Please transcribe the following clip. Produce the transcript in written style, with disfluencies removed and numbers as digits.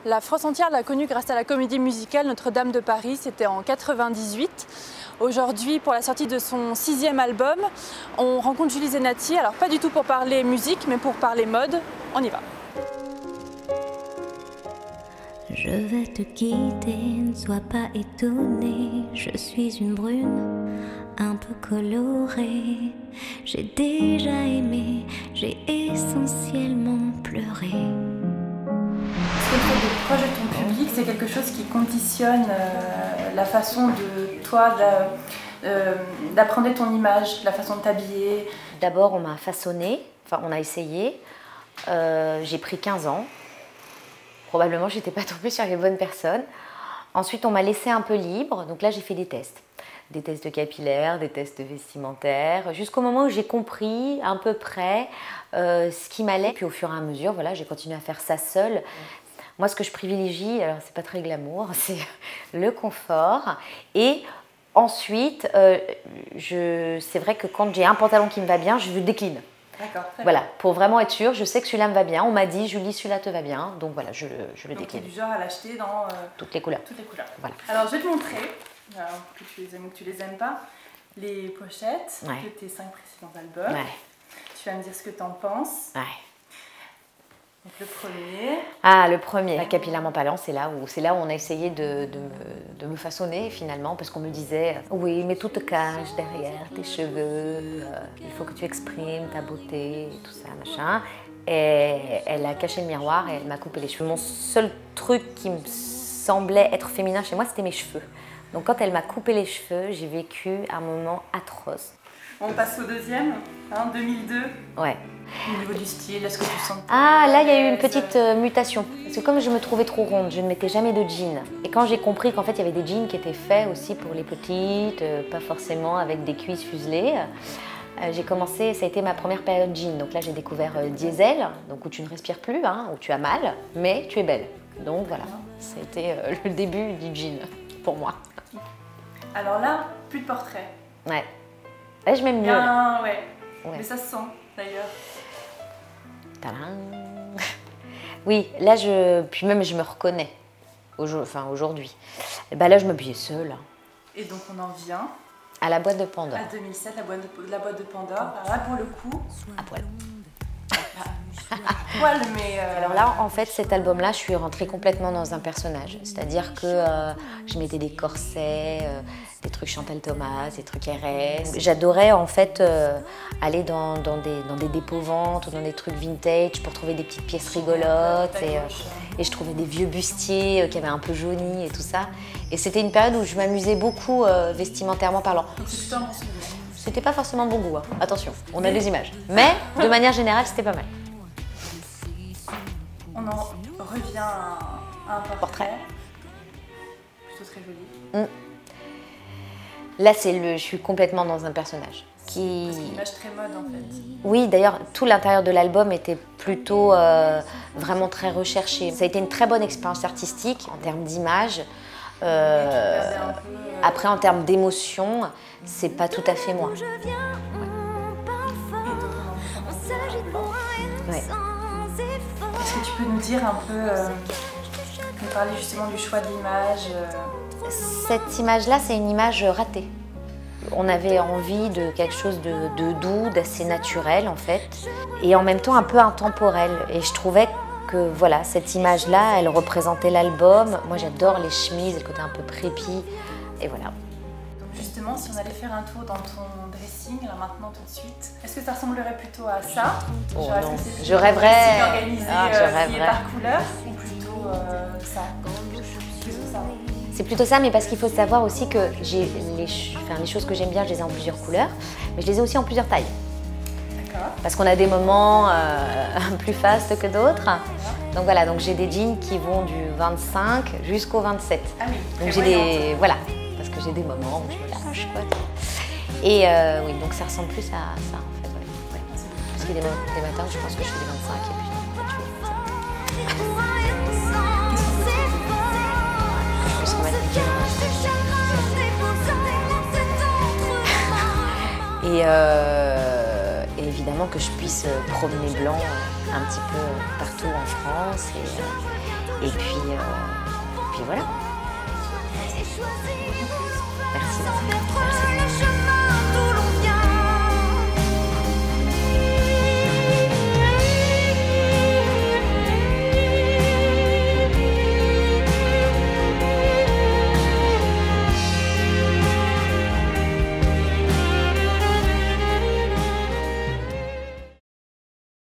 La France entière l'a connue grâce à la comédie musicale Notre-Dame de Paris, c'était en 98. Aujourd'hui, pour la sortie de son 6e album, on rencontre Julie Zenati, alors pas du tout pour parler musique, mais pour parler mode. On y va. Je vais te quitter, ne sois pas étonnée, je suis une brune, un peu colorée. J'ai déjà aimé, j'ai essentiellement pleuré. Est-ce que le fait d'être proche de ton public, c'est quelque chose qui conditionne la façon de toi d'apprendre ton image, la façon de t'habiller? D'abord, on m'a façonné, enfin on a essayé. J'ai pris 15 ans. Probablement, je n'étais pas tombée sur les bonnes personnes. Ensuite, on m'a laissé un peu libre. Donc là, j'ai fait des tests. Des tests capillaires, des tests vestimentaires, jusqu'au moment où j'ai compris à peu près ce qui m'allait. Puis au fur et à mesure, voilà, j'ai continué à faire ça seule. Moi, ce que je privilégie, alors c'est pas très glamour, c'est le confort. Et ensuite, c'est vrai que quand j'ai un pantalon qui me va bien, je le décline. D'accord. Voilà, pour vraiment être sûre, je sais que celui-là me va bien. On m'a dit, Julie, celui-là te va bien. Donc voilà, je le décline. Donc tu es du genre à l'acheter dans toutes les couleurs. Toutes les couleurs. Voilà. Alors je vais te montrer, que tu les aimes ou que tu les aimes pas, les pochettes de tes 5 précédents albums. Ouais. Tu vas me dire ce que tu en penses. Ouais. Donc le premier. Ah, le premier, la capillairement parlant, c'est là où on a essayé de me façonner finalement, parce qu'on me disait oui, mais tout te cache derrière tes cheveux, il faut que tu exprimes ta beauté, et tout ça, machin. Et elle a caché le miroir et elle m'a coupé les cheveux. Mon seul truc qui me semblait être féminin chez moi, c'était mes cheveux. Donc quand elle m'a coupé les cheveux, j'ai vécu un moment atroce. On passe au deuxième, 2002. Ouais. Au niveau du style, est-ce que tu sens que Ah, là, il y a eu une petite mutation. Parce que comme je me trouvais trop ronde, je ne mettais jamais de jeans. Et quand j'ai compris qu'en fait, il y avait des jeans qui étaient faits aussi pour les petites, pas forcément avec des cuisses fuselées, j'ai commencé, ça a été ma première période jean. Donc là, j'ai découvert Diesel, donc où tu ne respires plus, où tu as mal, mais tu es belle. Donc voilà, ça a été le début du jean pour moi. Alors là, plus de portrait. Ouais. Là, je m'aime mieux. Ouais. Mais ça se sent d'ailleurs. Tadam. Oui, là, puis même je me reconnais, aujourd'hui. Bah là, je m'habillais seule. Et donc, on en vient à la boîte de Pandore. À 2007, la boîte de Pandore. Alors là, pour le coup, à poil. À poil, mais... Alors là, en fait, cet album-là, je suis rentrée complètement dans un personnage. C'est-à-dire que je mettais des corsets, des trucs Chantal Thomas, des trucs RS. J'adorais en fait aller dans des dépôts-ventes ou dans des trucs vintage pour trouver des petites pièces rigolotes. Et je trouvais des vieux bustiers qui avaient un peu jauni et tout ça. Et c'était une période où je m'amusais beaucoup vestimentairement parlant. C'était pas forcément bon goût, attention, on a des images. Mais de manière générale, c'était pas mal. On en revient à un portrait. Plutôt très joli. Là, je suis complètement dans un personnage. Parce qu'il y a une image très mode en fait. Oui, d'ailleurs, tout l'intérieur de l'album était plutôt vraiment très recherché. Ça a été une très bonne expérience artistique en termes d'image. Après, en termes d'émotion, c'est pas tout à fait moi. Ouais. Est-ce que tu peux nous dire un peu, nous parler justement du choix de l'image? Cette image-là, c'est une image ratée. On avait envie de quelque chose de doux, d'assez naturel en fait, et en même temps un peu intemporel. Et je trouvais que voilà, cette image-là, elle représentait l'album. Moi, j'adore les chemises, le côté un peu prépi, et voilà. Donc justement, si on allait faire un tour dans ton dressing, là maintenant tout de suite, est-ce que ça ressemblerait plutôt à ça? Oh genre, non, est-ce je rêverais. Organisé, Je rêverais. par couleur, ou plutôt ça? C'est plutôt ça, mais parce qu'il faut savoir aussi que les choses que j'aime bien, je les ai en plusieurs couleurs, mais je les ai aussi en plusieurs tailles. D'accord. Parce qu'on a des moments plus fastes que d'autres. Donc voilà, donc j'ai des jeans qui vont du 25 jusqu'au 27. Ah oui, donc j'ai des... Voilà, parce que j'ai des moments où je me lâche, quoi. Et oui, donc ça ressemble plus à ça, en fait. Ouais. Parce qu'il y a des matins où je pense que je fais des 25 et puis non, je fais des 27. Et évidemment que je puisse promener blanc un petit peu partout en France Et puis voilà. Merci. Merci.